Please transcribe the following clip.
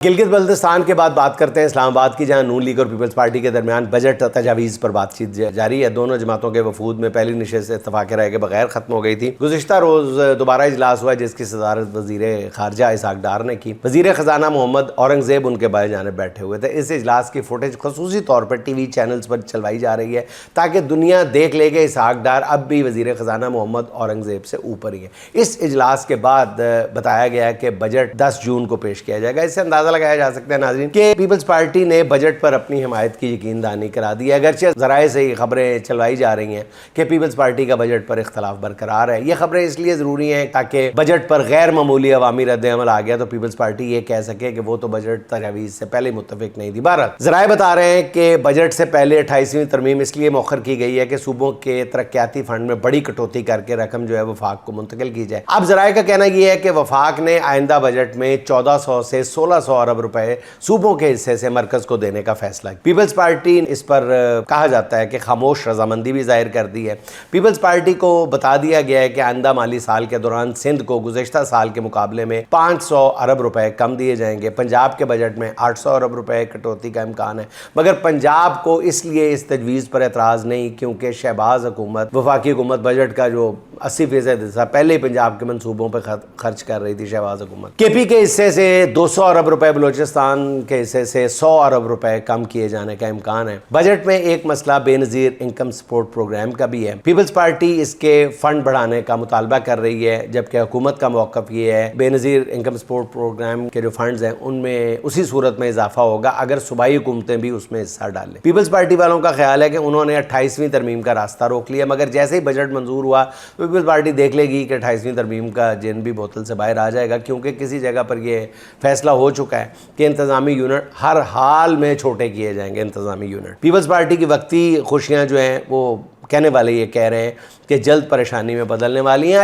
गिलगित बल्तिस्तान के बाद बात करते हैं इस्लामाबाद की, जहां नून लीग और पीपल्स पार्टी के दरमियान बजट तजावीज़ पर बातचीत जारी है। दोनों जमातों के वफूद में पहली नशस्त इत्तफाक़ राय के बगैर खत्म हो गई थी। गुज़िश्ता रोज़ दोबारा इजलास हुआ जिसकी सदारत वज़ीर ख़ारजा इसहाक़ डार ने की। वज़ीर ख़जाना मोहम्मद औरंगज़ेब उनके बाएं जानिब बैठे हुए थे। इस इजलास की फुटेज खसूसी तौर पर TV चैनल्स पर चलवाई जा रही है ताकि दुनिया देख ले कि इसहाक़ डार अब भी वज़ीर ख़जाना मोहम्मद औरंगज़ेब से ऊपर ही है। इस इजलास के बाद बताया गया कि बजट 10 जून को पेश किया जाएगा। इससे अंदाज़ा लगाया जा सकता है नाज़रीन कि पीपल्स पार्टी ने बजट पर अपनी हिमायत की यकीनदानी करा दी है। अगरचे ज़राए से ये खबरें चलवाई जा रही हैं कि पीपल्स पार्टी का बजट पर इख्तलाफ बरकरार है। ये खबरें इसलिए ज़रूरी हैं ताकि बजट पर गैर मामूली अवामी रद्द-ए-अमल आ गया तो पीपल्स पार्टी ये कह सके कि वो तो बजट तजावीज़ से पहले मुत्तफिक नहीं थी। बहरहाल ज़राए बता रहे हैं कि बजट से पहले 28वीं तरमीम इसलिए मौखर की गई है कि सूबों के तरक्याती फंड में बड़ी कटौती करके रकम जो है वफाक को मुंतकिल की जाए। अब ज़राए का कहना यह है कि वफाक ने आइंदा बजट में 1400 से 1600 अरब रुपए सूबों के हिस्से से मरकज को देने का फैसला। पीपल्स पार्टी इस पर कहा जाता है कि खामोश रजामंदी भी जाहिर कर दी है। पीपल्स पार्टी को बता दिया गया है कि आइंदा माली साल के दौरान सिंध को गुज़श्ता साल के मुकाबले में 500 अरब रुपए कम दिए जाएंगे। पंजाब के बजट में 800 अरब रुपए कटौती का इम्कान है, मगर पंजाब को इसलिए इस तजवीज़ पर एतराज़ नहीं क्योंकि शहबाज हुकूमत वफाकी हुकूमत बजट का जो 80% हिस्सा पहले ही पंजाब के मनसूबों पर खर्च कर रही थी शहबाज हुकूमत। KP के हिस्से से 200 अरब रुपए, बलोचिस्तान के हिस्से से 100 अरब रुपए कम किए जाने का इम्कान है। बजट में एक मसला बेनज़ीर इनकम सपोर्ट प्रोग्राम का भी है। पीपल्स पार्टी इसके फंड बढ़ाने का मुतालबा कर रही है, जबकि हुकूमत का मौक़िफ़ ये है बेनज़ीर इनकम सपोर्ट प्रोग्राम के जो फंड्स हैं उनमें उसी सूरत में इजाफा होगा अगर सूबाई हुकूमतें भी उसमें हिस्सा डालें। पीपल्स पार्टी वालों का ख्याल है कि उन्होंने 28वीं तरमीम का रास्ता रोक लिया, मगर जैसे ही बजट मंजूर हुआ पीपल्स पार्टी देख लेगी कि 28वीं तरमीम का जिन भी बोतल से बाहर आ जाएगा, क्योंकि किसी जगह पर यह फैसला हो चुका है कि इंतजामी यूनिट हर हाल में छोटे किए जाएंगे। इंतजामी यूनिट पीपल्स पार्टी की वक्ती खुशियां जो हैं वो कहने वाले ये कह रहे हैं कि जल्द परेशानी में बदलने वाली हैं।